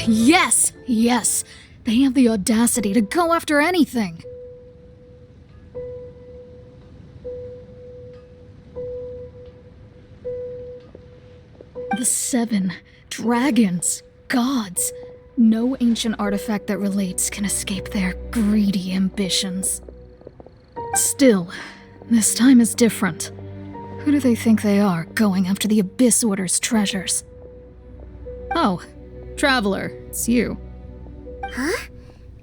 Yes! Yes! They have the audacity to go after anything! The 7 dragons, gods. No ancient artifact that relates can escape their greedy ambitions. Still, this time is different. Who do they think they are, going after the Abyss Order's treasures? Oh, Traveler, it's you. Huh?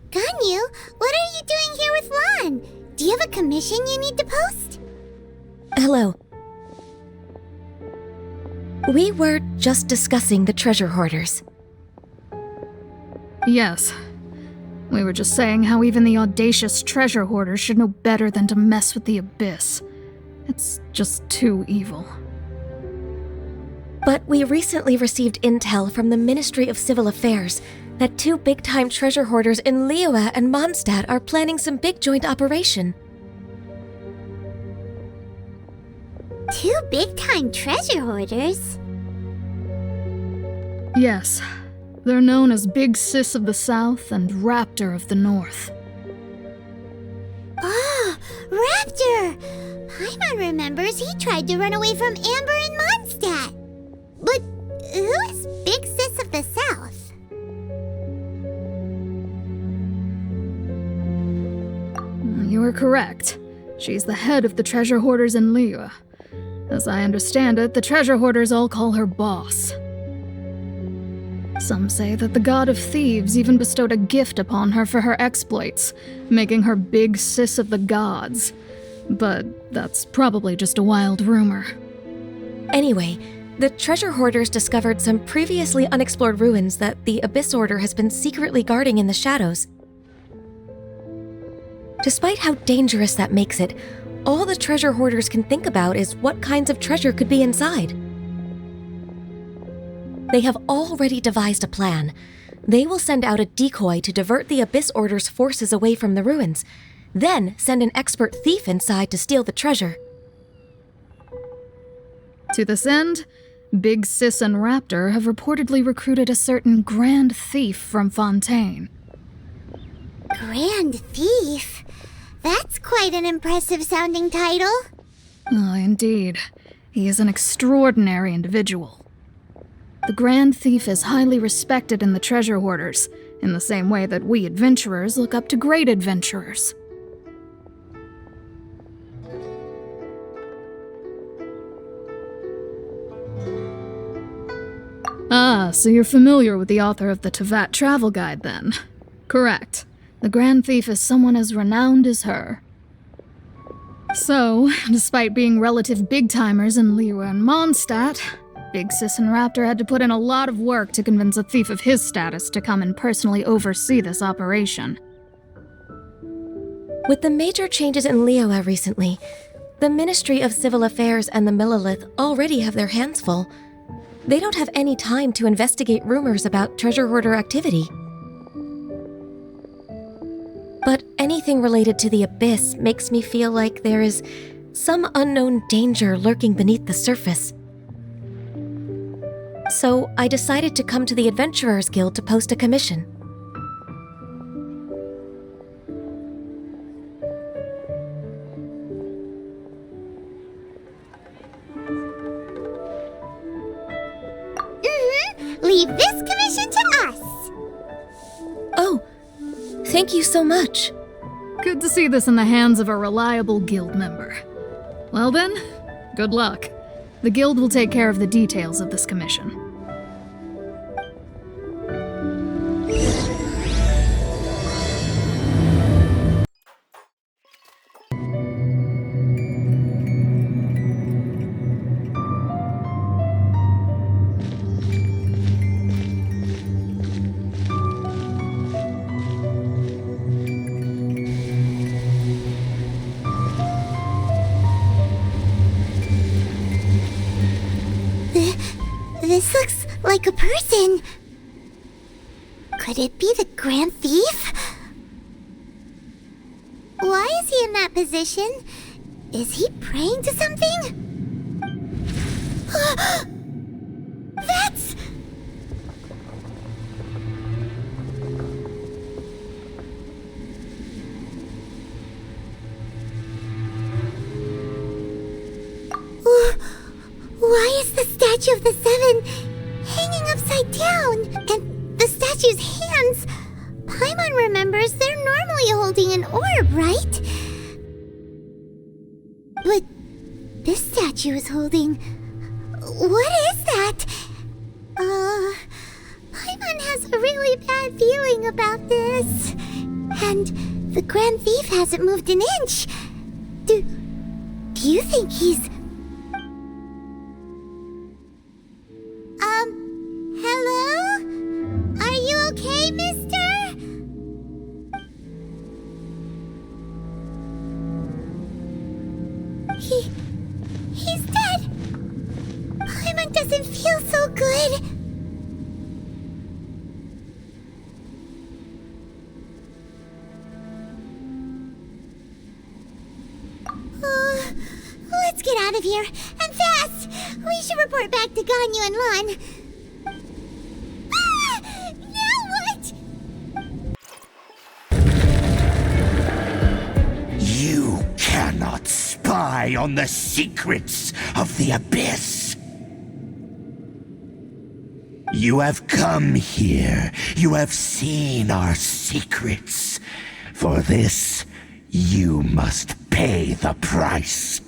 Ganyu, what are you doing here with Lan? Do you have a commission you need to post? Hello. We were just discussing the treasure hoarders. Yes. We were just saying how even the audacious treasure hoarders should know better than to mess with the Abyss. It's just too evil. But we recently received intel from the Ministry of Civil Affairs that 2 big-time treasure hoarders in Liyue and Mondstadt are planning some big joint operation. 2 big-time treasure hoarders? Yes. They're known as Big Sis of the South and Raptor of the North. Ah, Raptor! Paimon remembers he tried to run away from Amber in Mondstadt. But who is Big Sis of the South? You are correct. She's the head of the treasure hoarders in Liyue. As I understand it, the treasure hoarders all call her boss. Some say that the god of thieves even bestowed a gift upon her for her exploits, making her Big Sis of the gods. But that's probably just a wild rumor. Anyway, the treasure hoarders discovered some previously unexplored ruins that the Abyss Order has been secretly guarding in the shadows. Despite how dangerous that makes it, all the treasure hoarders can think about is what kinds of treasure could be inside. They have already devised a plan. They will send out a decoy to divert the Abyss Order's forces away from the ruins, then send an expert thief inside to steal the treasure. To this end, Big Sis and Raptor have reportedly recruited a certain Grand Thief from Fontaine. Grand Thief? That's quite an impressive sounding title. Oh, indeed. He is an extraordinary individual. The Grand Thief is highly respected in the treasure hoarders, in the same way that we adventurers look up to great adventurers. Ah, so you're familiar with the author of the Tevat Travel Guide, then? Correct. The Grand Thief is someone as renowned as her. So, despite being relative big-timers in Liyue and Mondstadt, Big Sis and Raptor had to put in a lot of work to convince a thief of his status to come and personally oversee this operation. With the major changes in Liyue recently, the Ministry of Civil Affairs and the Millelith already have their hands full. They don't have any time to investigate rumors about treasure hoarder activity. But anything related to the Abyss makes me feel like there is some unknown danger lurking beneath the surface. So I decided to come to the Adventurers Guild to post a commission. Leave this commission to us. Oh, thank you so much. Good to see this in the hands of a reliable guild member. Well then, good luck. The guild will take care of the details of this commission. This looks like a person. Could it be the Grand Thief? Why is he in that position? Is he praying to something? statue of the Seven hanging upside down, and the statue's hands. Paimon remembers they're normally holding an orb, right? But this statue is holding... What is that? Paimon has a really bad feeling about this. And the Grand Thief hasn't moved an inch. Do you think he's... Hello? Are you okay, mister? He's dead. Paimon doesn't feel so good. Let's get out of here, and fast! We should report back to Ganyu and Lon. Now what? You cannot spy on the secrets of the Abyss. You have come here. You have seen our secrets. For this, you must pay the price.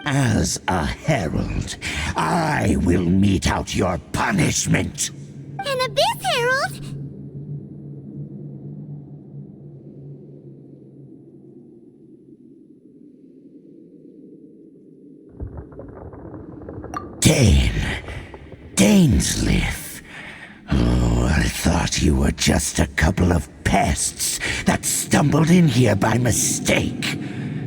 As a herald, I will mete out your punishment. An Abyss Herald? Dainsleif. Oh, I thought you were just a couple of pests that stumbled in here by mistake.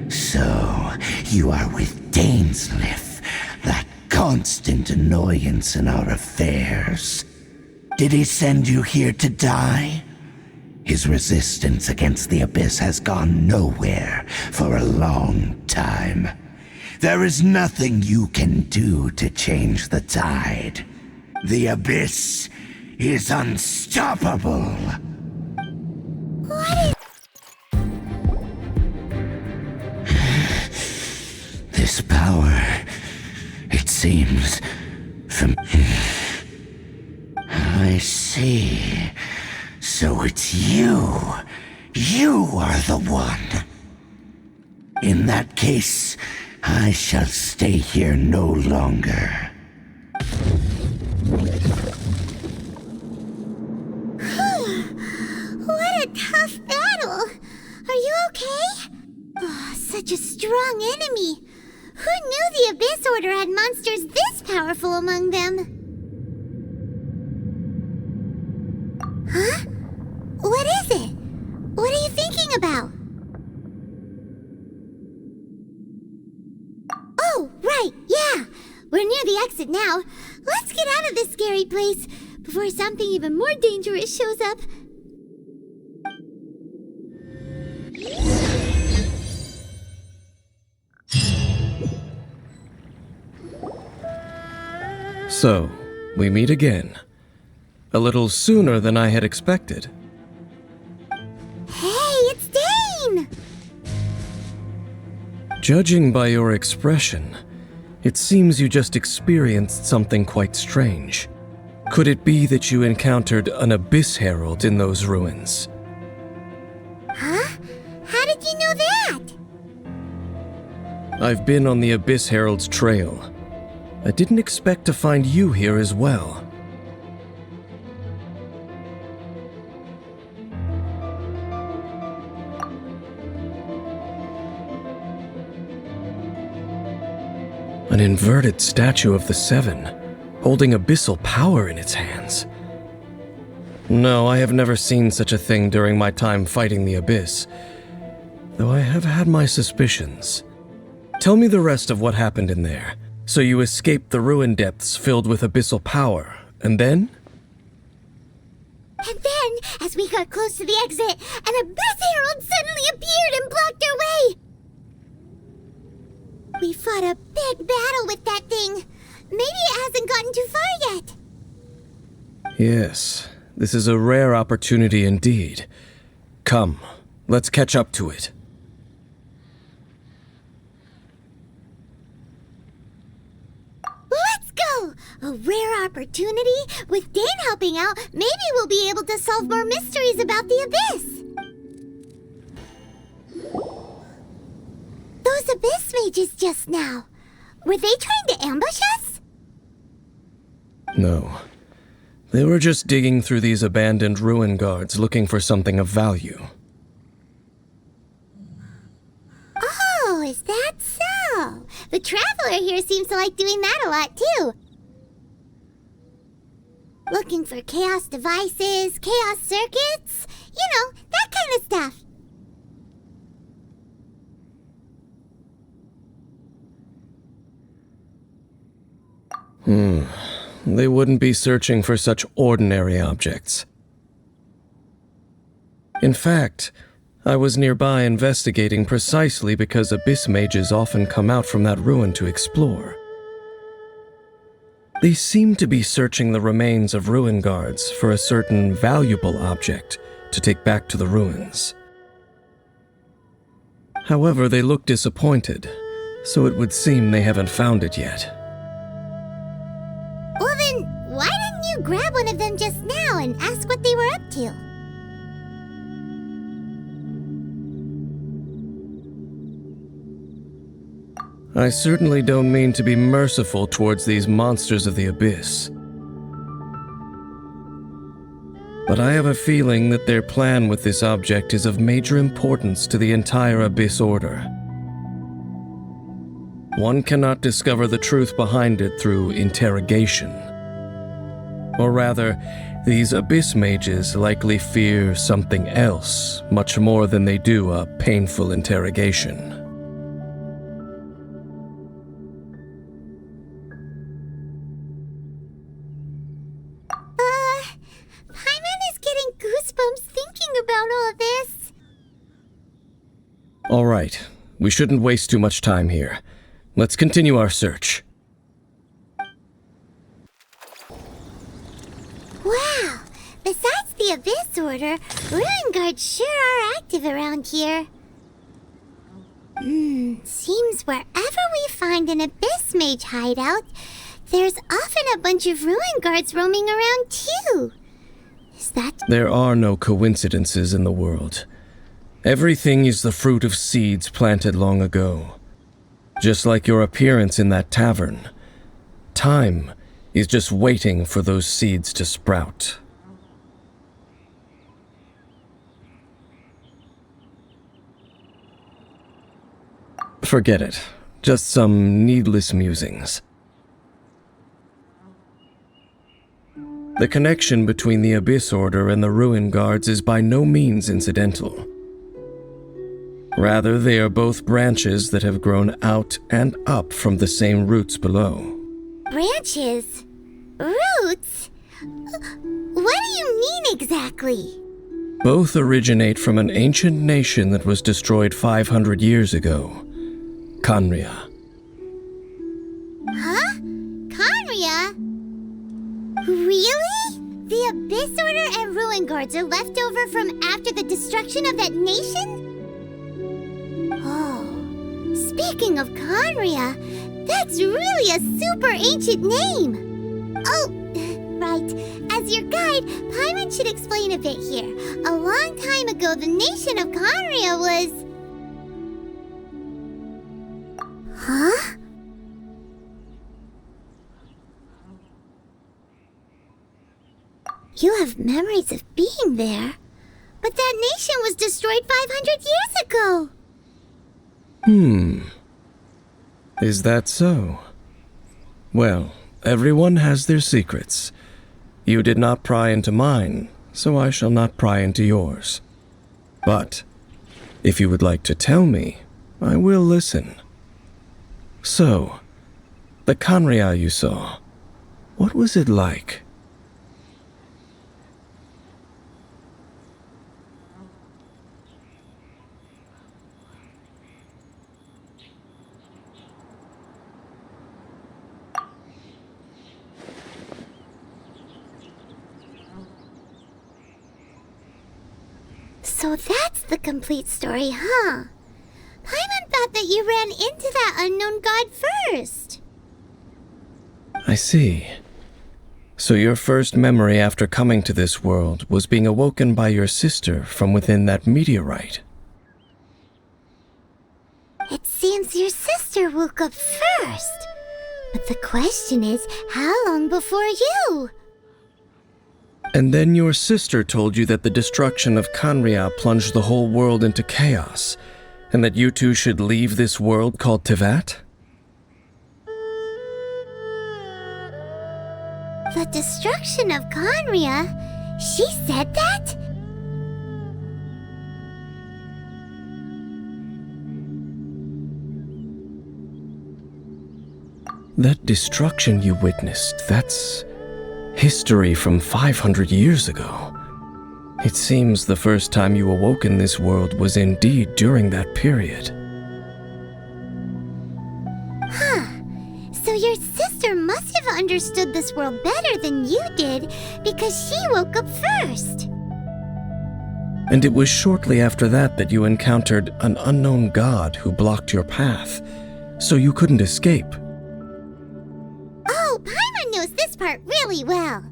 So, you are with Dainsleif, that constant annoyance in our affairs. Did he send you here to die? His resistance against the Abyss has gone nowhere for a long time. There is nothing you can do to change the tide. The Abyss is unstoppable. What is... This power, it seems, from... I see. So it's you. You are the one. In that case, I shall stay here no longer. What a tough battle! Are you okay? Oh, such a strong enemy. Who knew the Abyss Order had monsters this powerful among them? Huh? What is it? What are you thinking about? Oh, right, yeah. We're near the exit now. Let's get out of this scary place before something even more dangerous shows up. So, we meet again. A little sooner than I had expected. Hey, it's Dane! Judging by your expression, it seems you just experienced something quite strange. Could it be that you encountered an Abyss Herald in those ruins? Huh? How did you know that? I've been on the Abyss Herald's trail. I didn't expect to find you here as well. An inverted statue of the Seven, holding abyssal power in its hands. No, I have never seen such a thing during my time fighting the Abyss, though I have had my suspicions. Tell me the rest of what happened in there. So you escaped the ruin depths filled with abyssal power, and then? And then, as we got close to the exit, an Abyss Herald suddenly appeared and blocked our way! We fought a big battle with that thing. Maybe it hasn't gotten too far yet. Yes, this is a rare opportunity indeed. Come, let's catch up to it. Let's go! A rare opportunity? With Dane helping out, maybe we'll be able to solve more mysteries about the Abyss. Those Abyss mages just now. Were they trying to ambush us? No. They were just digging through these abandoned ruin guards looking for something of value. Oh, is that so? The Traveler here seems to like doing that a lot, too. Looking for chaos devices, chaos circuits, you know, that kind of stuff. They wouldn't be searching for such ordinary objects. In fact, I was nearby investigating precisely because Abyss mages often come out from that ruin to explore. They seem to be searching the remains of ruin guards for a certain valuable object to take back to the ruins. However, they look disappointed, so it would seem they haven't found it yet. Well then, why didn't you grab one of them just now and ask what they were up to? I certainly don't mean to be merciful towards these monsters of the Abyss. But I have a feeling that their plan with this object is of major importance to the entire Abyss Order. One cannot discover the truth behind it through interrogation. Or rather, these Abyss mages likely fear something else much more than they do a painful interrogation. Paimon is getting goosebumps thinking about all this. All right, we shouldn't waste too much time here. Let's continue our search. Wow! Besides the Abyss Order, Ruin Guards sure are active around here. Seems wherever we find an Abyss Mage hideout, there's often a bunch of Ruin Guards roaming around too. Is that... There are no coincidences in the world. Everything is the fruit of seeds planted long ago. Just like your appearance in that tavern. Time is just waiting for those seeds to sprout. Forget it. Just some needless musings. The connection between the Abyss Order and the Ruin Guards is by no means incidental. Rather, they are both branches that have grown out and up from the same roots below. Branches? Roots? What do you mean exactly? Both originate from an ancient nation that was destroyed 500 years ago, Khaenri'ah. Huh? Khaenri'ah? Really? The Abyss Order and Ruin Guards are left over from after the destruction of that nation? Oh, speaking of Khaenri'ah, that's really a super ancient name. Oh, right. As your guide, Paimon should explain a bit here. A long time ago, the nation of Khaenri'ah was... Huh? You have memories of being there. But that nation was destroyed 500 years ago. Is that so? Well, everyone has their secrets. You did not pry into mine, so I shall not pry into yours. But, if you would like to tell me, I will listen. So, the Khaenri'ah you saw, what was it like? So that's the complete story, huh? Paimon thought that you ran into that unknown god first. I see. So your first memory after coming to this world was being awoken by your sister from within that meteorite. It seems your sister woke up first. But the question is, how long before you? And then your sister told you that the destruction of Kanria plunged the whole world into chaos, and that you two should leave this world called Tevat? The destruction of Conria? She said that? That destruction you witnessed, that's history from 500 years ago. It seems the first time you awoke in this world was indeed during that period. So your sister must have understood this world better than you did because she woke up first. And it was shortly after that that you encountered an unknown god who blocked your path, so you couldn't escape. Oh, Paimon knows this part really well.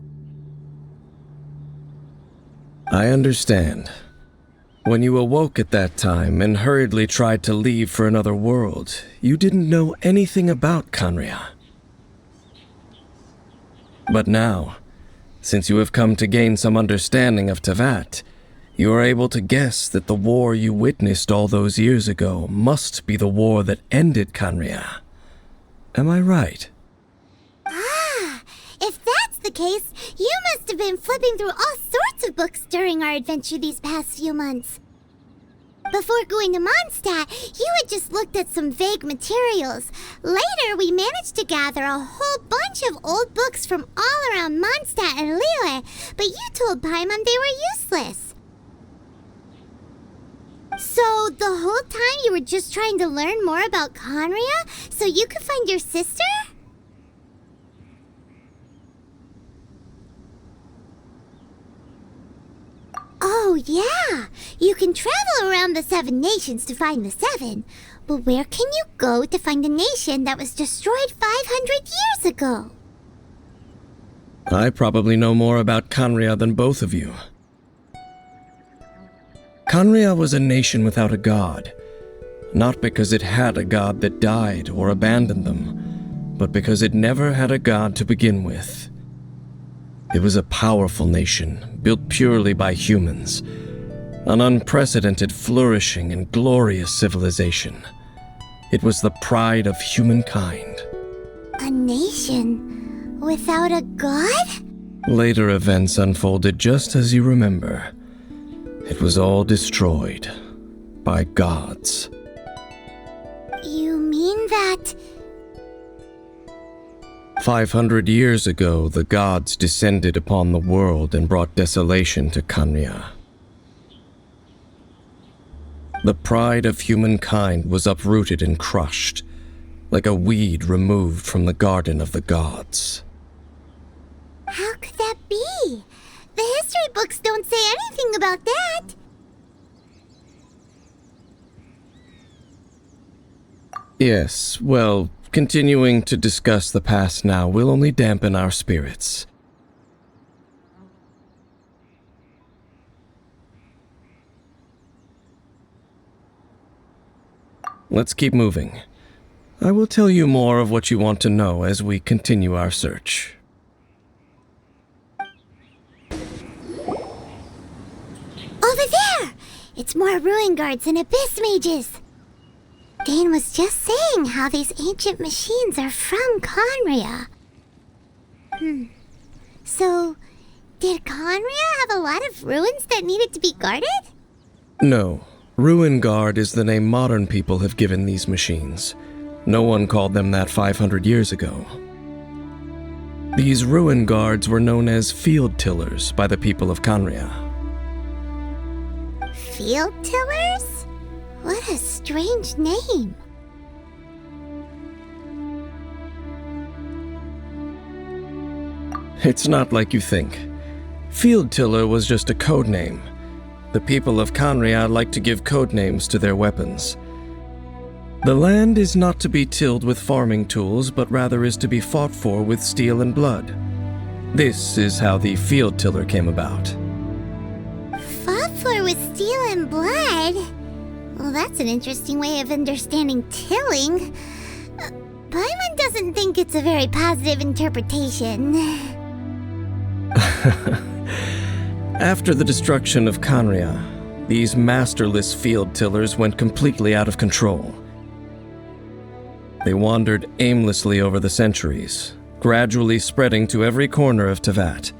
I understand. When you awoke at that time and hurriedly tried to leave for another world, you didn't know anything about Kanria. But now, since you have come to gain some understanding of Tevat, you are able to guess that the war you witnessed all those years ago must be the war that ended Kanria. Am I right? If that's the case, you must have been flipping through all sorts of books during our adventure these past few months. Before going to Mondstadt, you had just looked at some vague materials. Later, we managed to gather a whole bunch of old books from all around Mondstadt and Liyue, but you told Paimon they were useless. So, the whole time you were just trying to learn more about Conria so you could find your sister? Oh, yeah! You can travel around the 7 nations to find the 7. But where can you go to find a nation that was destroyed 500 years ago? I probably know more about Kanria than both of you. Kanria was a nation without a god, not because it had a god that died or abandoned them, but because it never had a god to begin with. It was a powerful nation, built purely by humans, an unprecedented, flourishing, and glorious civilization. It was the pride of humankind. A nation without a god? Later events unfolded just as you remember. It was all destroyed by gods. You mean that... 500 years ago, the gods descended upon the world and brought desolation to Kanria. The pride of humankind was uprooted and crushed, like a weed removed from the garden of the gods. How could that be? The history books don't say anything about that. Yes, well, continuing to discuss the past now will only dampen our spirits. Let's keep moving. I will tell you more of what you want to know as we continue our search. Over there! It's more ruin guards and abyss mages. Dane was just saying how these ancient machines are from Conria. So, did Conria have a lot of ruins that needed to be guarded? No. Ruin Guard is the name modern people have given these machines. No one called them that 500 years ago. These Ruin Guards were known as Field Tillers by the people of Kanria. Field tillers? What a strange name. It's not like you think. Field Tiller was just a code name. The people of Kanria like to give code names to their weapons. The land is not to be tilled with farming tools, but rather is to be fought for with steel and blood. This is how the field tiller came about. Fought for with steel and blood? Well, that's an interesting way of understanding tilling. Paimon doesn't think it's a very positive interpretation. After the destruction of Khaenri'ah, these masterless field tillers went completely out of control. They wandered aimlessly over the centuries, gradually spreading to every corner of Teyvat.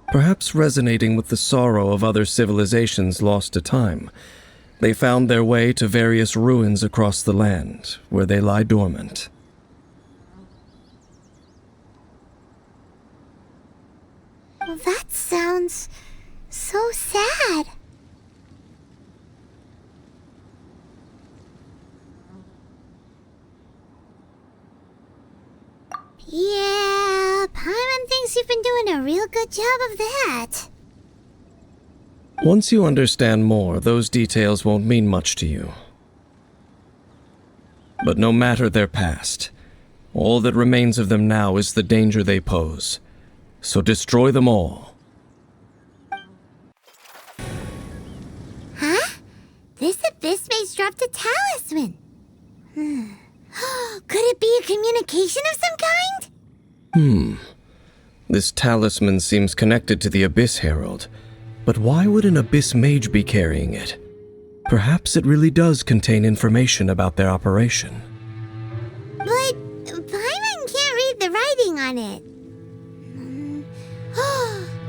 Perhaps resonating with the sorrow of other civilizations lost to time, they found their way to various ruins across the land, where they lie dormant. Well, that sounds so sad. Yeah, Paimon thinks you've been doing a real good job of that. Once you understand more, those details won't mean much to you. But no matter their past, all that remains of them now is the danger they pose. So destroy them all. Huh? This abyss maze dropped a talisman. Could it be a communication of some kind? This talisman seems connected to the Abyss Herald. But why would an Abyss Mage be carrying it? Perhaps it really does contain information about their operation. But Paimon can't read the writing on it.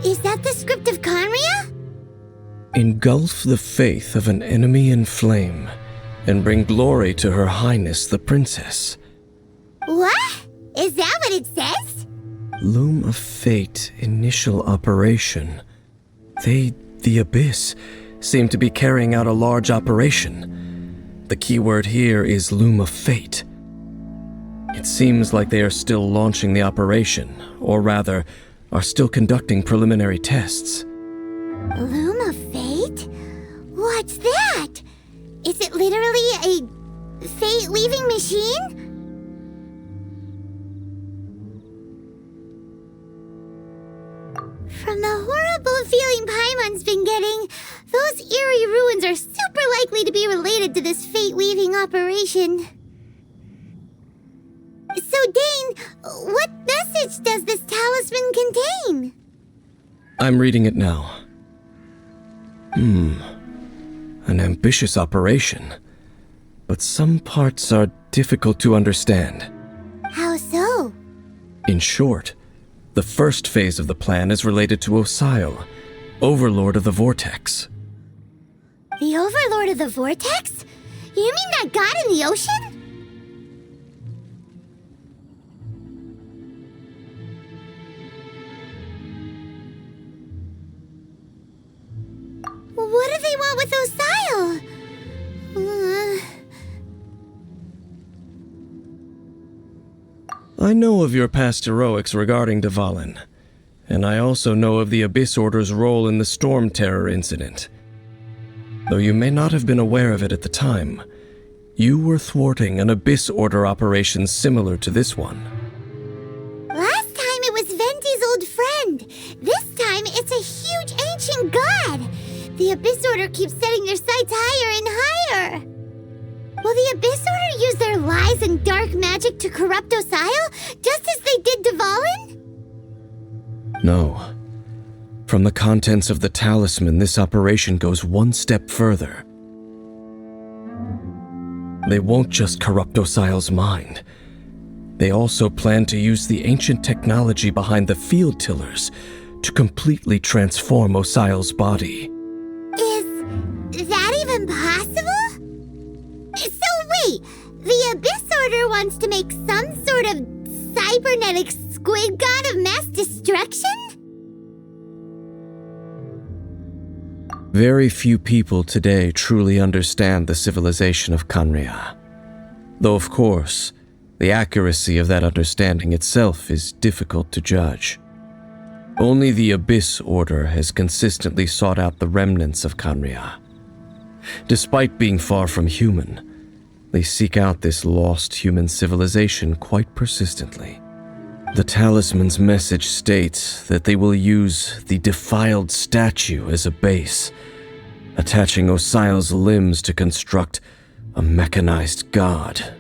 Is that the script of Khaenri'ah? Engulf the faith of an enemy in flame, and bring glory to Her Highness the Princess. What? Is that what it says? Loom of Fate, initial operation. They, the Abyss, seem to be carrying out a large operation. The keyword here is Loom of Fate. It seems like they are still launching the operation, or rather, are still conducting preliminary tests. Loom of Fate? What's that? Is it literally a fate-weaving machine? From the horrible feeling Paimon's been getting, those eerie ruins are super likely to be related to this fate-weaving operation. So, Dane, what message does this talisman contain? I'm reading it now. An ambitious operation. But some parts are difficult to understand. How so? In short, the first phase of the plan is related to Osial, Overlord of the Vortex. The Overlord of the Vortex? You mean that god in the ocean? What do they want with Osial? I know of your past heroics regarding Dvalin, and I also know of the Abyss Order's role in the Storm Terror incident. Though you may not have been aware of it at the time, you were thwarting an Abyss Order operation similar to this one. Last time it was Venti's old friend. This time it's a huge ancient god. The Abyss Order keeps setting their sights higher and higher. Will the Abyss Order use their lies and dark magic to corrupt Osial, just as they did Dvalin? No. From the contents of the talisman, this operation goes one step further. They won't just corrupt Osial's mind. They also plan to use the ancient technology behind the field tillers to completely transform Osial's body. Is that even possible? So wait, the Abyss Order wants to make some sort of cybernetic squid god of mass destruction? Very few people today truly understand the civilization of Khaenri'ah. Though of course, the accuracy of that understanding itself is difficult to judge. Only the Abyss Order has consistently sought out the remnants of Khaenri'ah. Despite being far from human, they seek out this lost human civilization quite persistently. The talisman's message states that they will use the defiled statue as a base, attaching Osial's limbs to construct a mechanized god.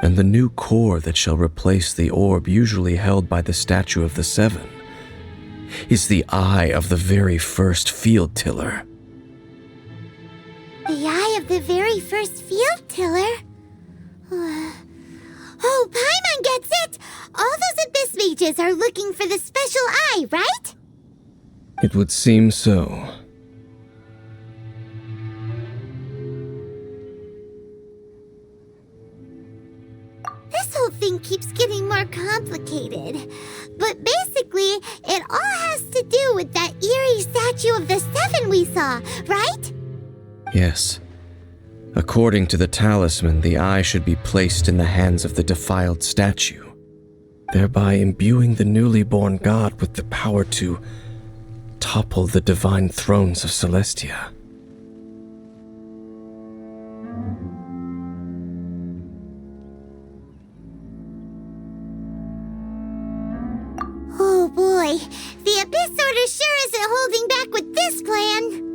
And the new core that shall replace the orb usually held by the statue of the Seven is the eye of the very first field tiller. The eye of the very first field tiller? Oh, Paimon gets it! All those abyss mages are looking for the special eye, right? It would seem so. This whole thing keeps getting more complicated. But basically, it all has to do with that eerie statue of the Seven we saw, right? Yes. According to the talisman, the eye should be placed in the hands of the defiled statue, thereby imbuing the newly born god with the power to topple the divine thrones of Celestia. Oh boy, the Abyss Order sure isn't holding back with this plan.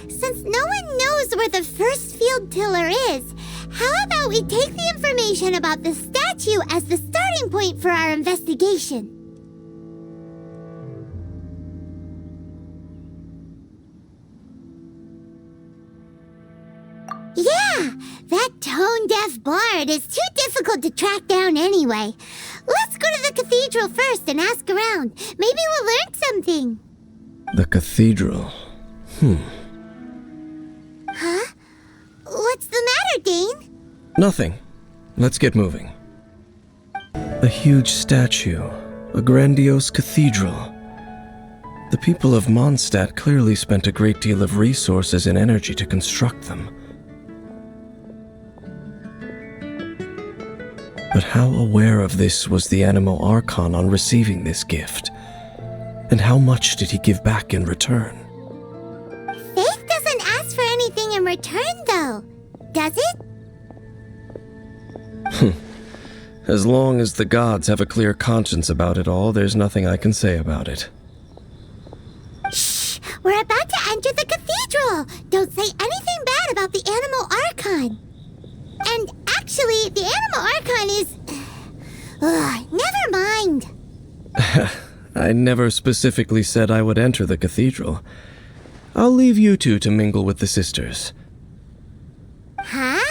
Since no one knows where the first field tiller is, how about we take the information about the statue as the starting point for our investigation? Yeah, that tone-deaf bard is too difficult to track down anyway. Let's go to the cathedral first and ask around. Maybe we'll learn something. The cathedral. Huh? What's the matter, Dane? Nothing. Let's get moving. A huge statue. A grandiose cathedral. The people of Mondstadt clearly spent a great deal of resources and energy to construct them. But how aware of this was the Animo Archon on receiving this gift? And how much did he give back in return? Faith doesn't ask for anything in return, though. Does it? As long as the gods have a clear conscience about it all, there's nothing I can say about it. Shh! We're about to enter the cathedral! Don't say anything bad about the Animo Archon. And actually, the Animo Archon is... never mind. I never specifically said I would enter the cathedral. I'll leave you two to mingle with the sisters. Huh?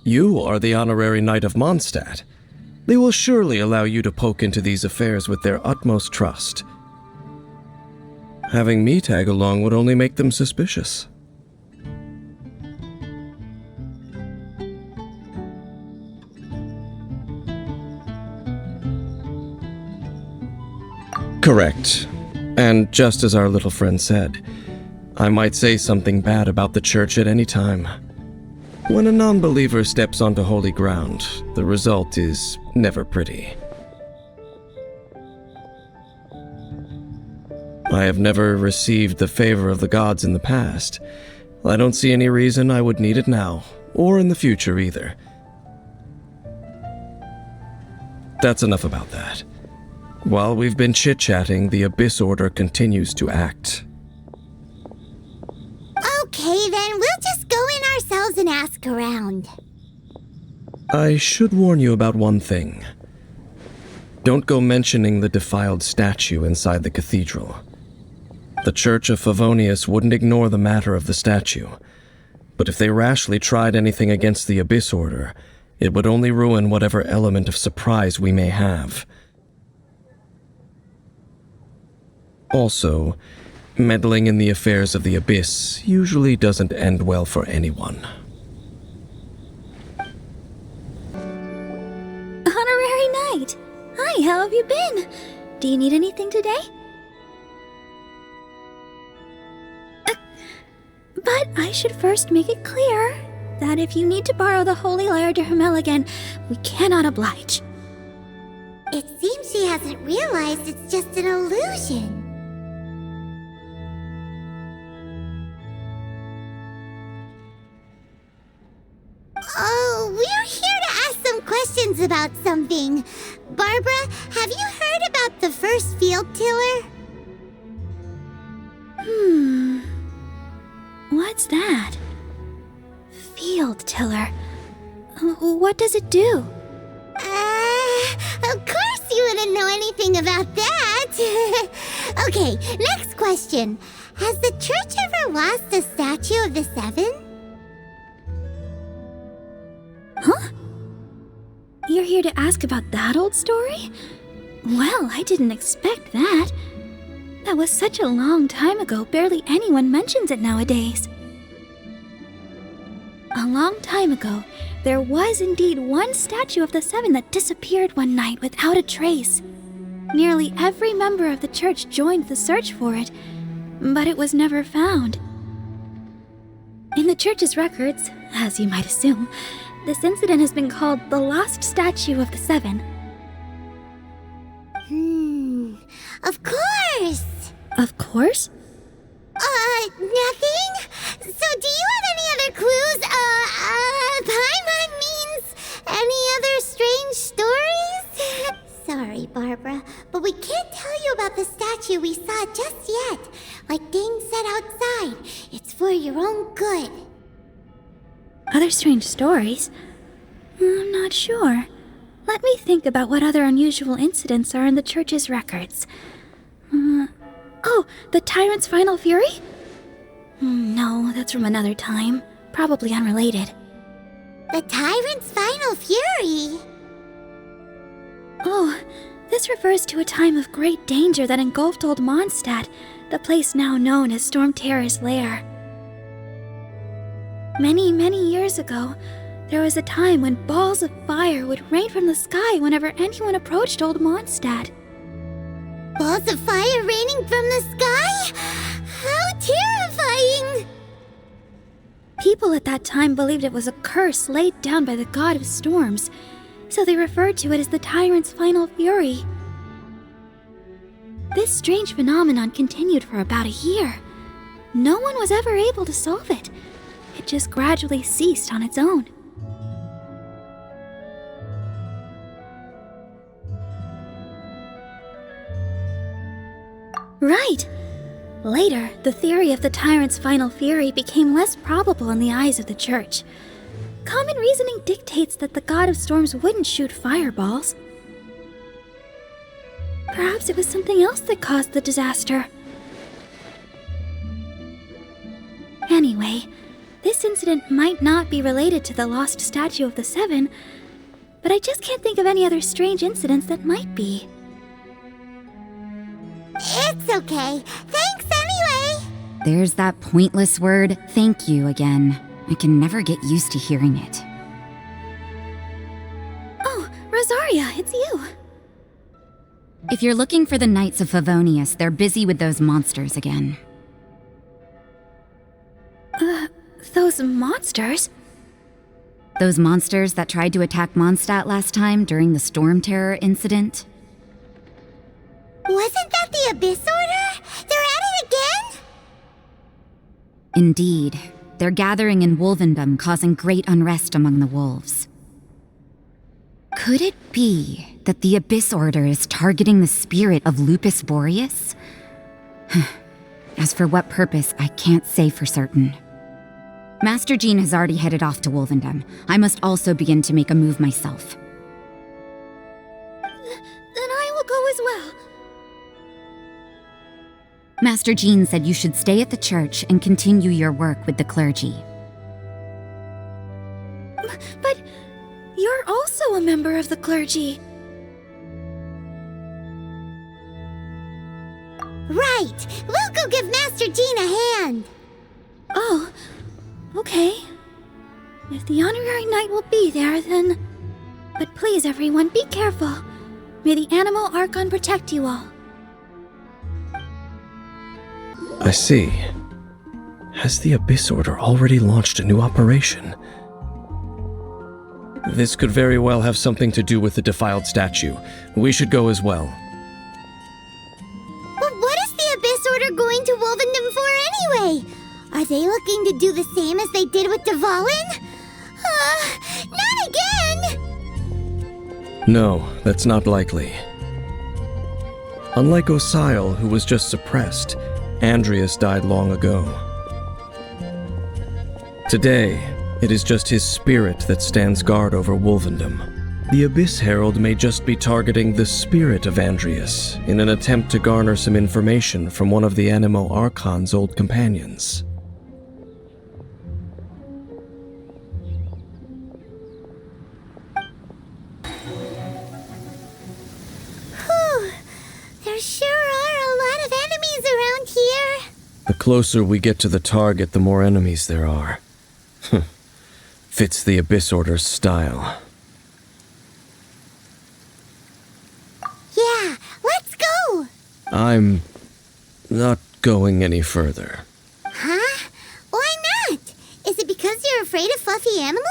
You are the honorary knight of Mondstadt. They will surely allow you to poke into these affairs with their utmost trust. Having me tag along would only make them suspicious. Correct. And just as our little friend said, I might say something bad about the church at any time. When a non-believer steps onto holy ground, the result is never pretty. I have never received the favor of the gods in the past. I don't see any reason I would need it now, or in the future either. That's enough about that. While we've been chit-chatting, the Abyss Order continues to act. Okay, then we'll just go in ourselves and ask around. I should warn you about one thing. Don't go mentioning the defiled statue inside the cathedral. The Church of Favonius wouldn't ignore the matter of the statue, but if they rashly tried anything against the Abyss Order, it would only ruin whatever element of surprise we may have. Also, meddling in the affairs of the Abyss usually doesn't end well for anyone. Honorary Knight! Hi, how have you been? Do you need anything today? But I should first make it clear that if you need to borrow the Holy Lyre to Hermel again, we cannot oblige. It seems she hasn't realized it's just an illusion. questions about something. Barbara, have you heard about the first field tiller? What's that? Field tiller. What does it do? Of course you wouldn't know anything about that. Okay, next question. Has the church ever lost a statue of the seven? Huh? You're here to ask about that old story? Well, I didn't expect that. That was such a long time ago, barely anyone mentions it nowadays. A long time ago, there was indeed one statue of the seven that disappeared one night without a trace. Nearly every member of the church joined the search for it, but it was never found. In the church's records, as you might assume, this incident has been called the Lost Statue of the Seven. Of course! Of course? Nothing? So do you have any other clues? Paimon means any other strange stories? Sorry, Barbara, but we can't tell you about the statue we saw just yet. Like Dane said outside, it's for your own good. Other strange stories? I'm not sure. Let me think about what other unusual incidents are in the church's records. Oh, the tyrant's final fury? No, that's from another time. Probably unrelated. The tyrant's final fury? Oh, this refers to a time of great danger that engulfed Old Mondstadt, the place now known as Storm Terror's lair. Many, many years ago, there was a time when balls of fire would rain from the sky whenever anyone approached Old Mondstadt. Balls of fire raining from the sky? How terrifying! People at that time believed it was a curse laid down by the god of storms, so they referred to it as the tyrant's final fury. This strange phenomenon continued for about a year. No one was ever able to solve it. It just gradually ceased on its own. Right! Later, the theory of the tyrant's final fury became less probable in the eyes of the church. Common reasoning dictates that the god of storms wouldn't shoot fireballs. Perhaps it was something else that caused the disaster. Anyway, this incident might not be related to the lost statue of the seven, but I just can't think of any other strange incidents that might be. It's okay. Thanks anyway! There's that pointless word, thank you, again. I can never get used to hearing it. Oh, Rosaria, it's you. If you're looking for the Knights of Favonius, they're busy with those monsters again. Those monsters? Those monsters that tried to attack Mondstadt last time during the Storm Terror incident? Wasn't that the Abyss Order? They're at it again? Indeed. They're gathering in Wolvendom, causing great unrest among the wolves. Could it be that the Abyss Order is targeting the spirit of Lupus Boreas? As for what purpose, I can't say for certain. Master Jean has already headed off to Wolvendom. I must also begin to make a move myself. Then I will go as well. Master Jean said you should stay at the church and continue your work with the clergy. But you're also a member of the clergy. Right! We'll go give Master Jean a hand! Oh, okay. If the honorary knight will be there, then... But please, everyone, be careful. May the Animal Archon protect you all. I see. Has the Abyss Order already launched a new operation? This could very well have something to do with the defiled statue. We should go as well. But what is the Abyss Order going to Wolvendom for anyway? Are they looking to do the same as they did with Dvalin? Not again! No, that's not likely. Unlike Osile, who was just suppressed, Andreas died long ago. Today, it is just his spirit that stands guard over Wolvendom. The Abyss Herald may just be targeting the spirit of Andreas in an attempt to garner some information from one of the Animo Archon's old companions. Whew. There sure are a lot of enemies around here. The closer we get to the target, the more enemies there are. Fits the Abyss Order's style. Yeah, let's go! I'm not going any further. Huh? Why not? Is it because you're afraid of fluffy animals?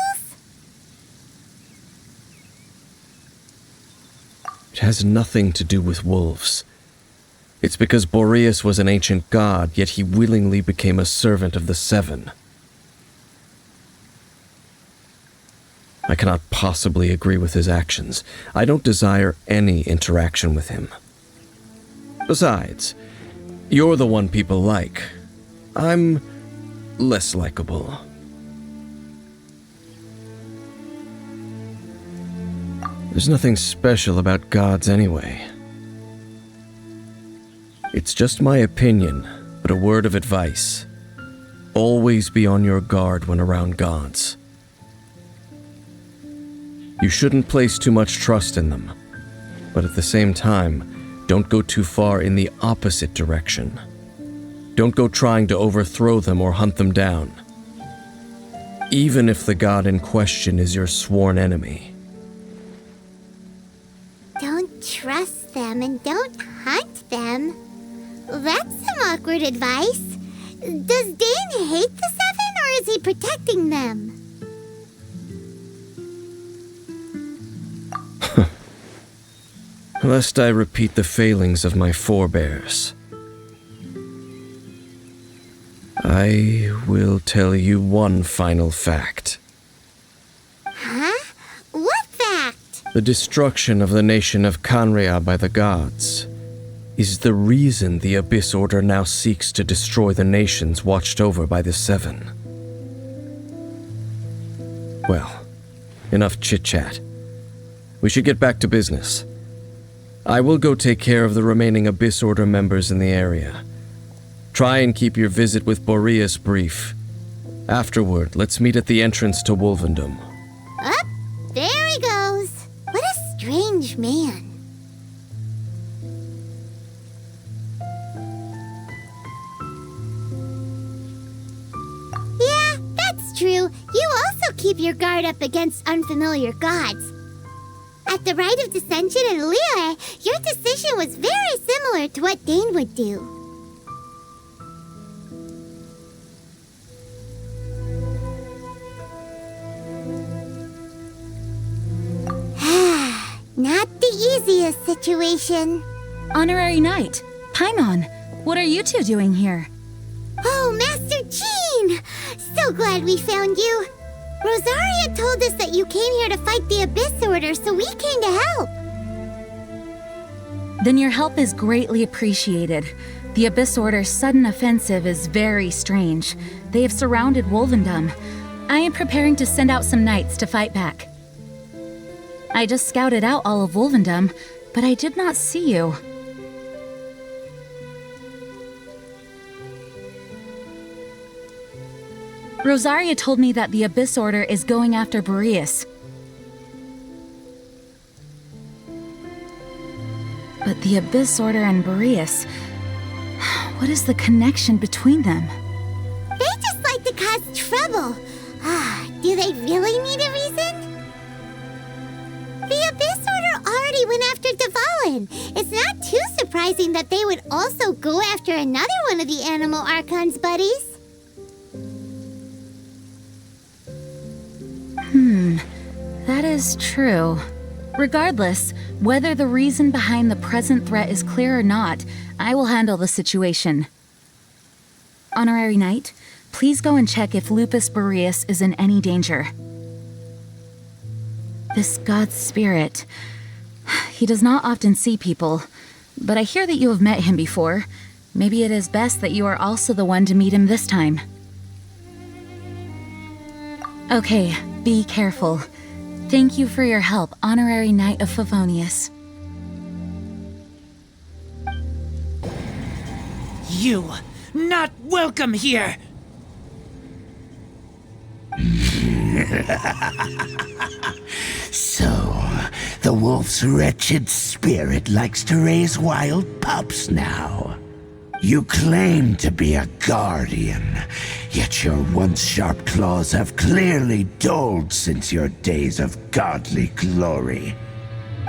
It has nothing to do with wolves. It's because Boreas was an ancient god, yet he willingly became a servant of the Seven. I cannot possibly agree with his actions. I don't desire any interaction with him. Besides, you're the one people like. I'm less likable. There's nothing special about gods anyway. It's just my opinion, but a word of advice. Always be on your guard when around gods. You shouldn't place too much trust in them, but at the same time, don't go too far in the opposite direction. Don't go trying to overthrow them or hunt them down, even if the god in question is your sworn enemy. Don't trust them and don't hunt them. That's some awkward advice. Does Dane hate the Seven, or is he protecting them? Lest I repeat the failings of my forebears, I will tell you one final fact. Huh? What fact? The destruction of the nation of Canria by the gods is the reason the Abyss Order now seeks to destroy the nations watched over by the Seven. Well, enough chit-chat. We should get back to business. I will go take care of the remaining Abyss Order members in the area. Try and keep your visit with Boreas brief. Afterward, let's meet at the entrance to Wolvendom. Up, there he goes. What a strange man. Yeah, that's true. You also keep your guard up against unfamiliar gods. At the Rite of Dissension in Liyue, your decision was very similar to what Dane would do. Not the easiest situation. Honorary Knight, Paimon, what are you two doing here? Oh, Master Jean! So glad we found you. Rosaria told us that you came here to fight the Abyss Order, so we came to help. Then your help is greatly appreciated. The Abyss Order's sudden offensive is very strange. They have surrounded Wolvendom. I am preparing to send out some knights to fight back. I just scouted out all of Wolvendom, but I did not see you. Rosaria told me that the Abyss Order is going after Boreas. But the Abyss Order and Boreas... What is the connection between them? They just like to cause trouble. Do they really need a reason? The Abyss Order already went after Dvalin. It's not too surprising that they would also go after another one of the Animal Archon's buddies. That is true. Regardless, whether the reason behind the present threat is clear or not, I will handle the situation. Honorary Knight, please go and check if Lupus Boreas is in any danger. This god's spirit, He does not often see people, but I hear that you have met him before. Maybe it is best that you are also the one to meet him this time. Okay, be careful. Thank you for your help, Honorary Knight of Favonius. You, not welcome here! So, the wolf's wretched spirit likes to raise wild pups now. You claim to be a guardian, yet your once sharp claws have clearly dulled since your days of godly glory.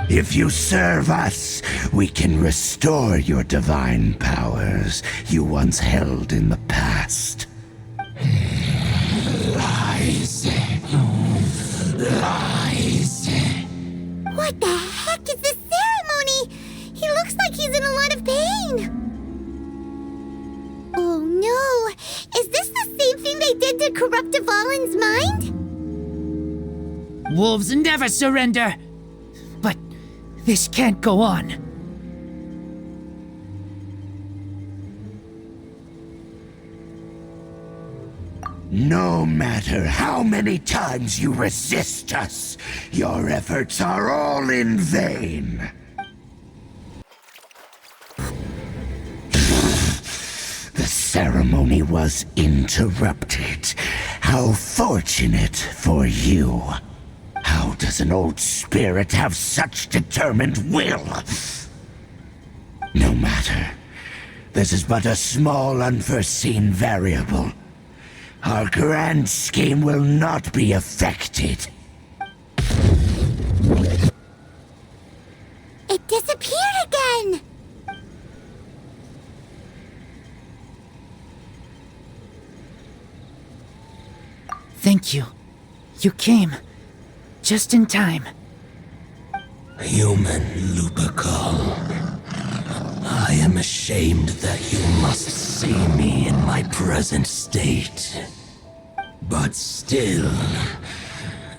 If you serve us, we can restore your divine powers you once held in the past. Lies. Lies. What the heck is this ceremony? He looks like he's in a lot of pain. Oh no! Is this the same thing they did to corrupt Dvalin's mind? Wolves never surrender! But this can't go on. No matter how many times you resist us, your efforts are all in vain. The ceremony was interrupted. How fortunate for you. How does an old spirit have such determined will? No matter. This is but a small unforeseen variable. Our grand scheme will not be affected. It disappeared again! Thank you. You came. Just in time. Human Lupercal. I am ashamed that you must see me in my present state. But still,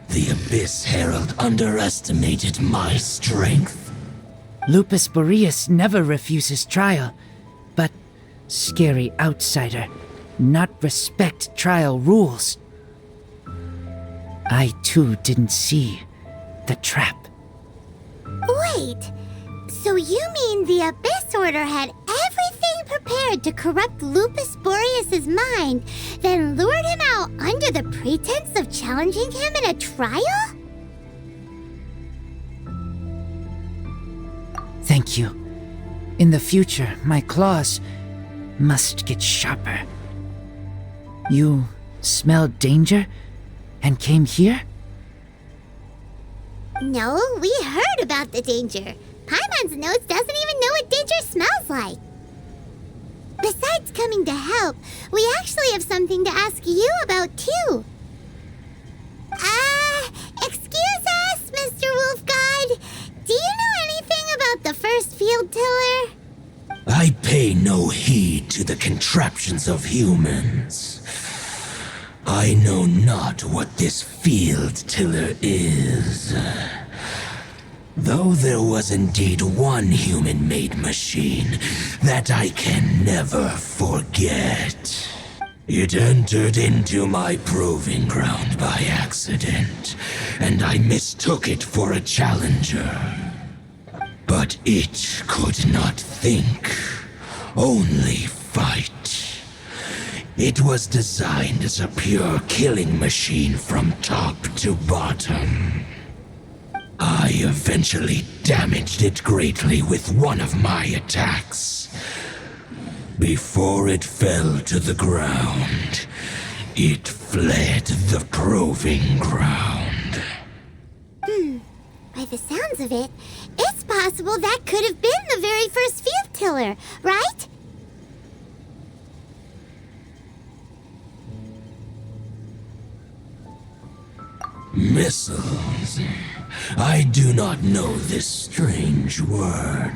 the Abyss Herald underestimated my strength. Lupus Boreas never refuses trial, but scary outsider, not respect trial rules. I too didn't see the trap. Wait, so you mean the Abyss Order had everything prepared to corrupt Lupus Boreas' mind, then lured him out under the pretense of challenging him in a trial? Thank you. In the future, my claws must get sharper. You smelled danger and came here? No, we heard about the danger. Paimon's nose doesn't even know what danger smells like. Besides coming to help, we actually have something to ask you about too. Excuse us, Mr. Wolf God. Do you know anything about the first field tiller? I pay no heed to the contraptions of humans. I know not what this field tiller is. Though there was indeed one human-made machine that I can never forget. It entered into my proving ground by accident, and I mistook it for a challenger. But it could not think, only fight. It was designed as a pure killing machine from top to bottom. I eventually damaged it greatly with one of my attacks. Before it fell to the ground, it fled the proving ground. By the sounds of it, it's possible that could have been the very first field tiller, right? Missiles. I do not know this strange word.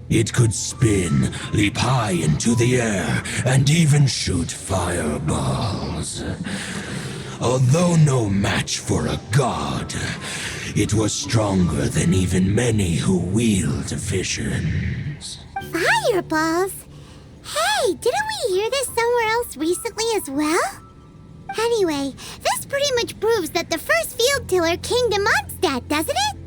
It could spin, leap high into the air, and even shoot fireballs. Although no match for a god, It was stronger than even many who wield visions. Fireballs? Hey, didn't we hear this somewhere else recently as well? Anyway, this pretty much proves that the first field tiller came to Mondstadt, doesn't it?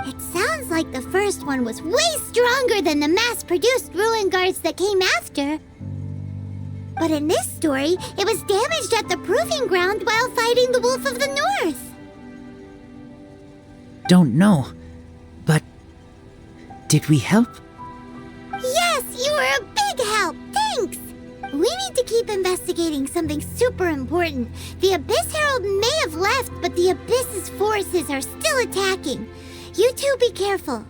It sounds like the first one was way stronger than the mass-produced ruin guards that came after. But in this story, it was damaged at the proving ground while fighting the Wolf of the North. Don't know, but did we help? Yes, you were a big help. Thanks. We need to keep investigating something super important. The Abyss Herald may have left, but the Abyss's forces are still attacking. You two be careful.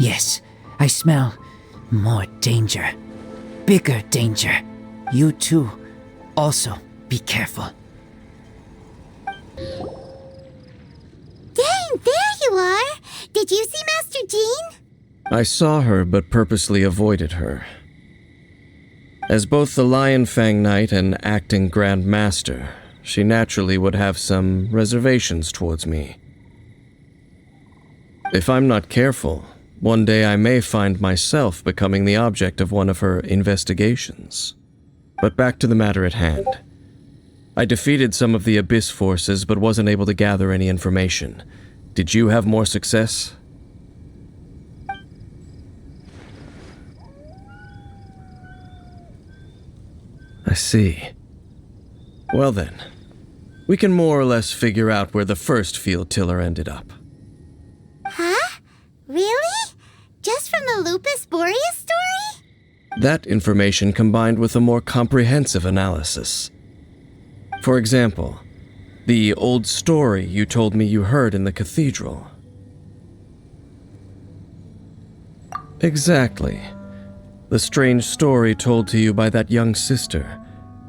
Yes, I smell more danger. Bigger danger. You too, also be careful. Dang, there you are! Did you see Master Jean? I saw her, but purposely avoided her. As both the Lion Fang Knight and acting Grand Master, she naturally would have some reservations towards me. If I'm not careful, one day I may find myself becoming the object of one of her investigations. But back to the matter at hand. I defeated some of the Abyss forces, but wasn't able to gather any information. Did you have more success? I see. Well then, we can more or less figure out where the first field tiller ended up. Huh? Really? Just from the Lupus Boreas story? That information combined with a more comprehensive analysis. For example, the old story you told me you heard in the cathedral. Exactly. The strange story told to you by that young sister,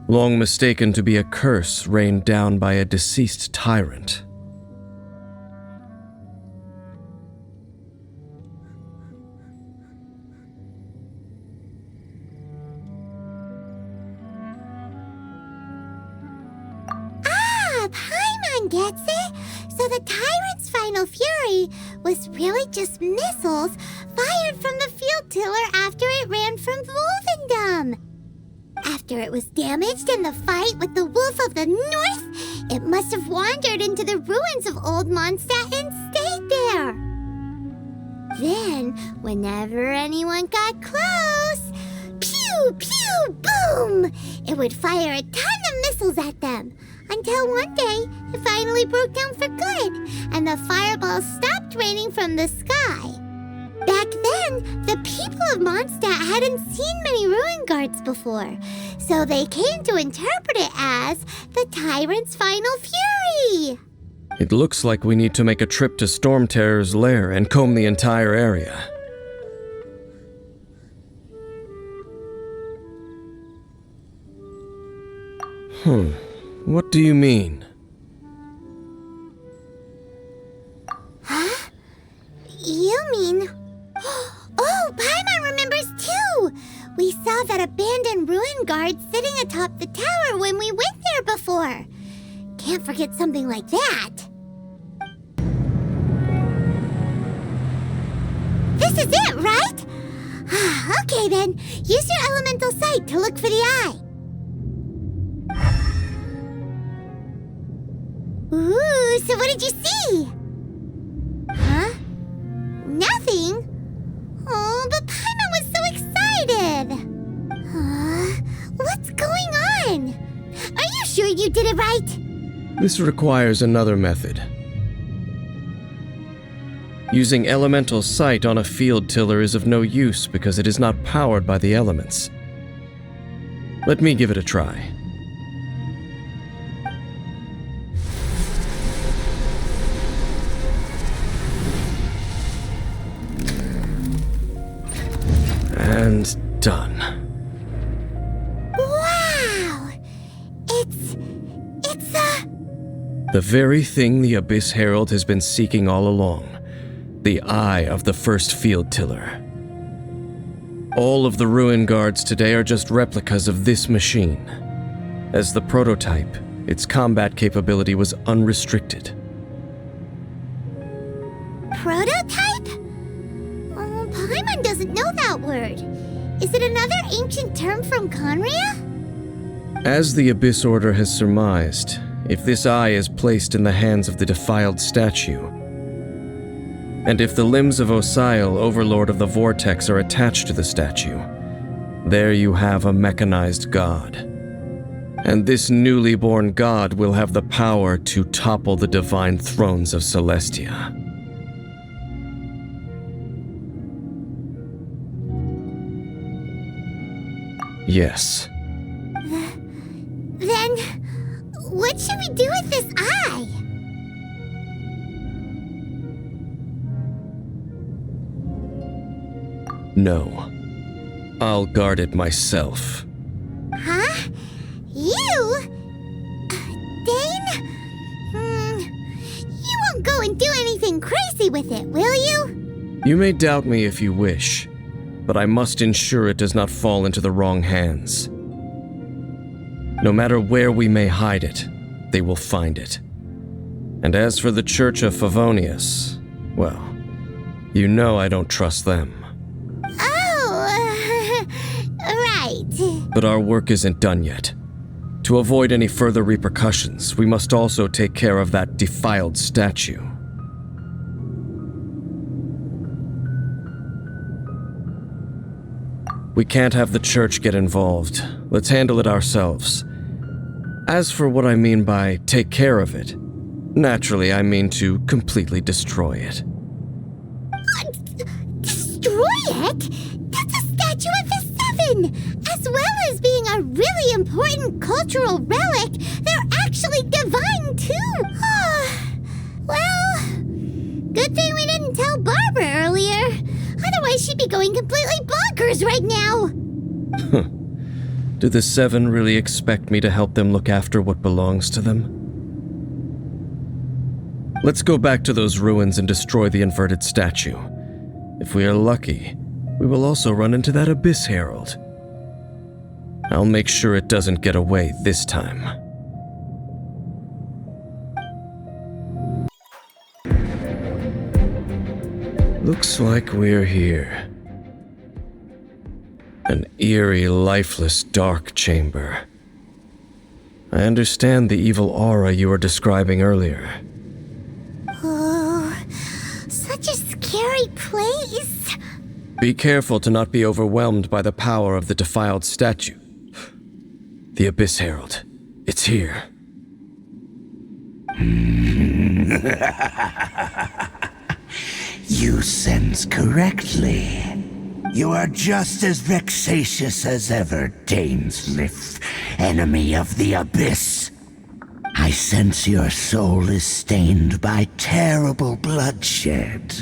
long mistaken to be a curse rained down by a deceased tyrant. Paimon gets it. So the tyrant's final fury was really just missiles fired from the field tiller after it ran from Wolvendom. After it was damaged in the fight with the Wolf of the North, it must have wandered into the ruins of Old Mondstadt and stayed there. Then, whenever anyone got close, pew, pew, boom, it would fire a ton of missiles at them. Until one day, it finally broke down for good, and the fireballs stopped raining from the sky. Back then, the people of Mondstadt hadn't seen many ruin guards before, so they came to interpret it as the tyrant's final fury. It looks like we need to make a trip to Storm Terror's lair and comb the entire area. What do you mean? Huh? You mean... Oh, Paimon remembers too! We saw that abandoned ruin guard sitting atop the tower when we went there before. Can't forget something like that. This is it, right? Okay then, use your elemental sight to look for the eye. Ooh, so what did you see? Huh? Nothing? Oh, but Paimon was so excited. What's going on? Are you sure you did it right? This requires another method. Using elemental sight on a field tiller is of no use because it is not powered by the elements. Let me give it a try. And done. Wow! It's the very thing the Abyss Herald has been seeking all along. The eye of the first field tiller. All of the ruin guards today are just replicas of this machine. As the prototype, its combat capability was unrestricted. Prototype? Oh, Paimon doesn't know that word. Is it another ancient term from Conria? As the Abyss Order has surmised, if this eye is placed in the hands of the defiled statue, and if the limbs of Osial, Overlord of the Vortex, are attached to the statue, there you have a mechanized god. And this newly born god will have the power to topple the divine thrones of Celestia. Yes. Then, what should we do with this eye? No. I'll guard it myself. Huh? You? Dane? You won't go and do anything crazy with it, will you? You may doubt me if you wish, but I must ensure it does not fall into the wrong hands. No matter where we may hide it, they will find it. And as for the Church of Favonius, well, you know I don't trust them. Oh, right. But our work isn't done yet. To avoid any further repercussions, we must also take care of that defiled statue. We can't have the church get involved. Let's handle it ourselves. As for what I mean by take care of it, naturally I mean to completely destroy it. Destroy it? That's a statue of the Seven! As well as being a really important cultural relic, they're actually divine too! Well, good thing we didn't tell Barbara earlier. Otherwise she'd be going completely bonkers right now! Do the Seven really expect me to help them look after what belongs to them? Let's go back to those ruins and destroy the inverted statue. If we are lucky, we will also run into that Abyss Herald. I'll make sure it doesn't get away this time. Looks like we're here. An eerie, lifeless, dark chamber. I understand the evil aura you were describing earlier. Oh, such a scary place. Be careful to not be overwhelmed by the power of the defiled statue. The Abyss Herald. It's here. You sense correctly. You are just as vexatious as ever, Dainsleif, enemy of the Abyss. I sense your soul is stained by terrible bloodshed,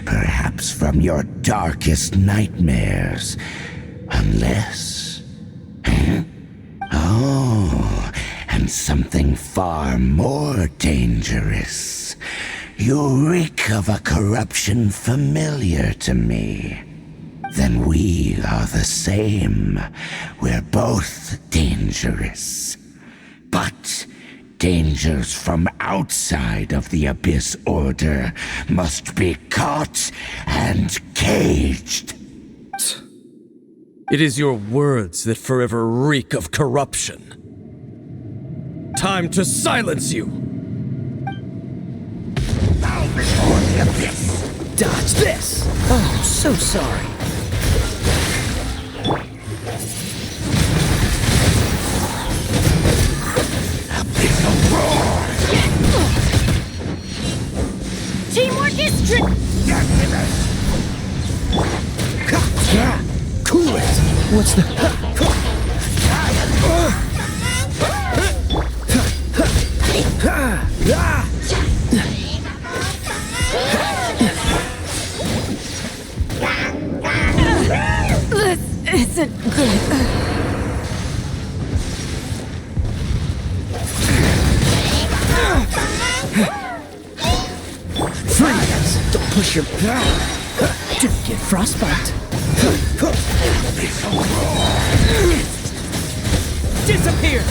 perhaps from your darkest nightmares. Unless... Oh, and something far more dangerous. You reek of a corruption familiar to me. Then we are the same. We're both dangerous. But dangers from outside of the Abyss Order must be caught and caged. It is your words that forever reek of corruption. Time to silence you! Bow before the Abyss! Dodge this! Oh, so sorry. Abyssal roar! Teamwork is Yeah, cool it! What's the... This isn't good. Freeze! Don't push your... Don't get frostbite. Disappear!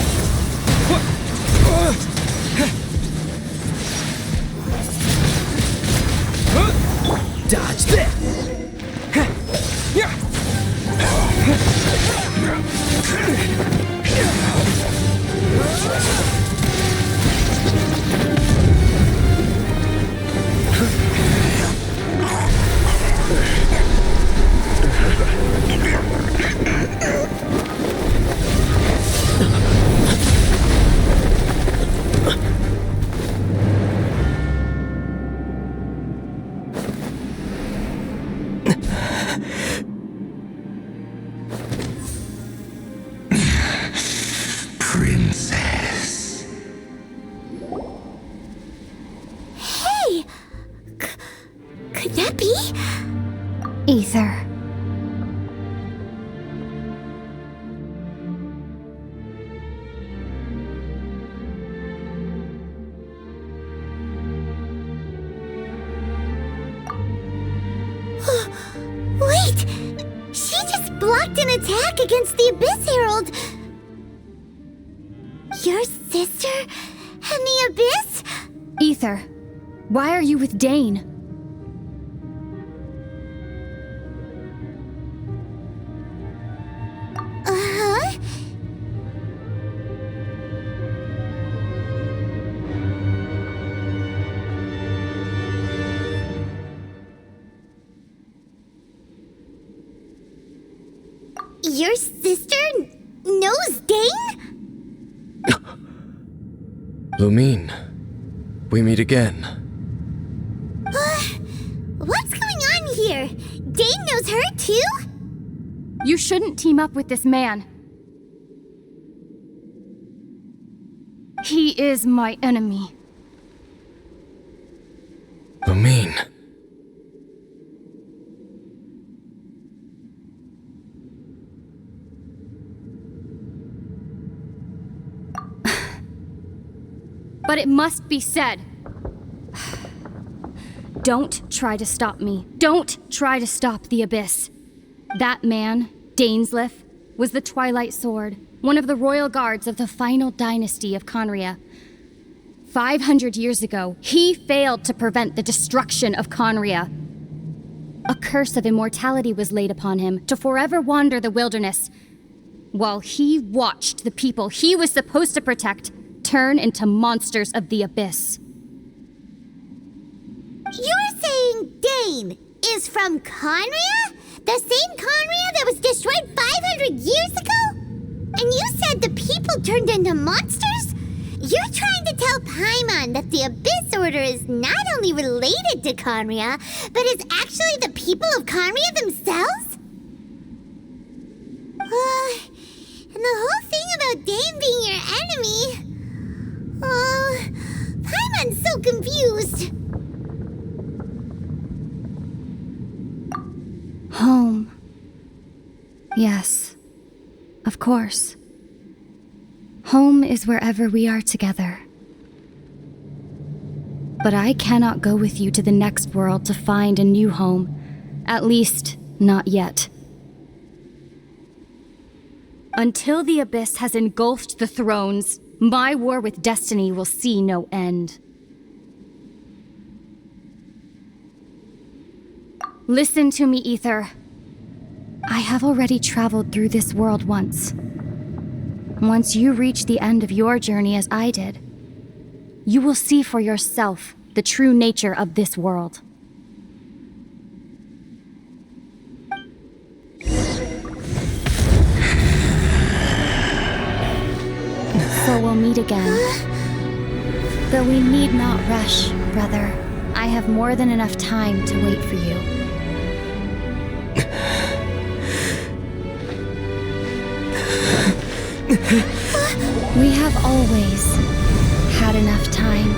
Ether. Wait! She just blocked an attack against the Abyss Herald! Your sister and the Abyss? Ether, why are you with Dane? Uh-huh. Your sister knows Dane? Lumine, we meet again. What's going on here? Dane knows her too? You shouldn't team up with this man. He is my enemy. Lumine. But it must be said. Don't try to stop me. Don't try to stop the Abyss. That man, Dainsleif, was the Twilight Sword, one of the royal guards of the final dynasty of Conria. 500 years ago, he failed to prevent the destruction of Conria. A curse of immortality was laid upon him to forever wander the wilderness, while he watched the people he was supposed to protect turn into monsters of the Abyss. You're saying Dane is from Conria? The same Conria that was destroyed 500 years ago? And you said the people turned into monsters? You're trying to tell Paimon that the Abyss Order is not only related to Conria, but is actually the people of Conria themselves? And the whole thing about Dane being your enemy... Paimon's so confused. Home. Yes, of course. Home is wherever we are together. But I cannot go with you to the next world to find a new home. At least, not yet. Until the Abyss has engulfed the thrones, my war with destiny will see no end. Listen to me, Ether. I have already traveled through this world once. Once you reach the end of your journey as I did, you will see for yourself the true nature of this world. So we'll meet again. Though we need not rush, brother. I have more than enough time to wait for you. We have always had enough time.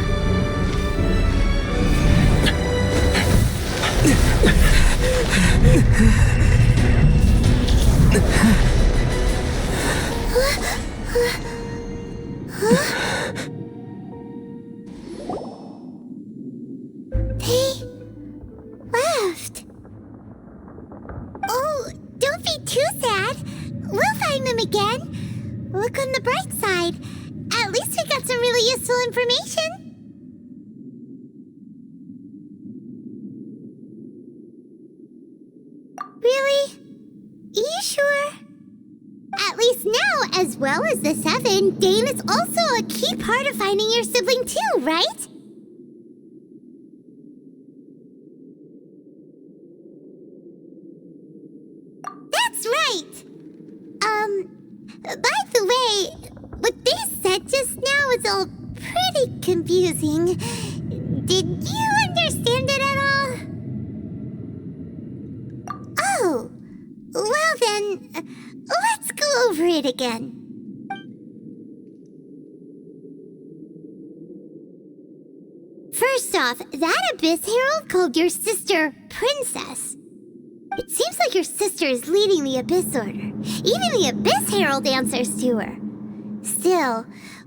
They left. Oh, don't be too sad. We'll find them again. Look on the bright side. At least we got some really useful information. Really? Are you sure? At least now, as well as the Seven, Dane is also a key part of finding your sibling too, right? That's right! By the way, what they said just now is all pretty confusing. Did you understand it at all? Oh, well then, let's go over it again. First off, that Abyss Herald called your sister Princess. It seems like your sister is leading the Abyss Order. Even the Abyss Herald answers to her. Still,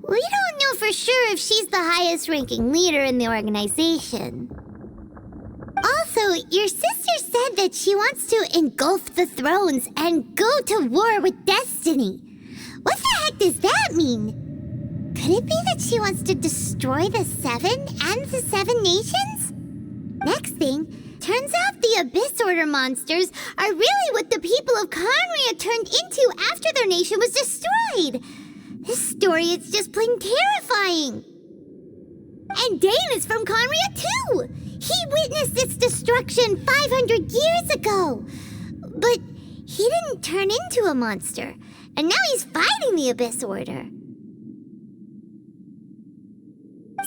we don't know for sure if she's the highest-ranking leader in the organization. Also, your sister said that she wants to engulf the thrones and go to war with Destiny. What the heck does that mean? Could it be that she wants to destroy the Seven and the Seven Nations? Next thing, turns out the Abyss Order monsters are really what the people of Conria turned into after their nation was destroyed. This story is just plain terrifying. And Dane is from Conria too! He witnessed its destruction 500 years ago! But he didn't turn into a monster, and now he's fighting the Abyss Order.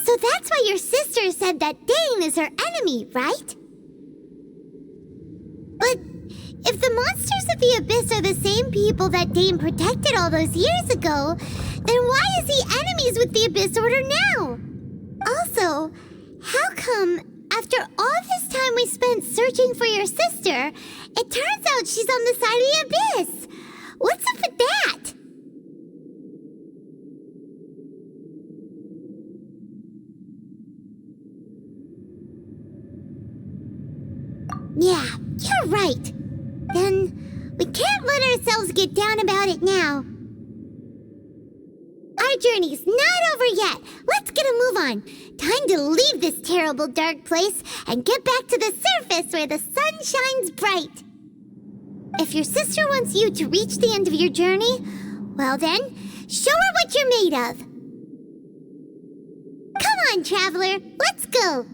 So that's why your sister said that Dane is her enemy, right? But if the monsters of the Abyss are the same people that Dane protected all those years ago, then why is he enemies with the Abyss Order now? Also, how come, after all this time we spent searching for your sister, it turns out she's on the side of the Abyss? What's up with that? Yeah, you're right. Then we can't let ourselves get down about it now. Our journey's not over yet. Let's get a move on. Time to leave this terrible dark place and get back to the surface where the sun shines bright. If your sister wants you to reach the end of your journey, well then, show her what you're made of. Come on, traveler, let's go.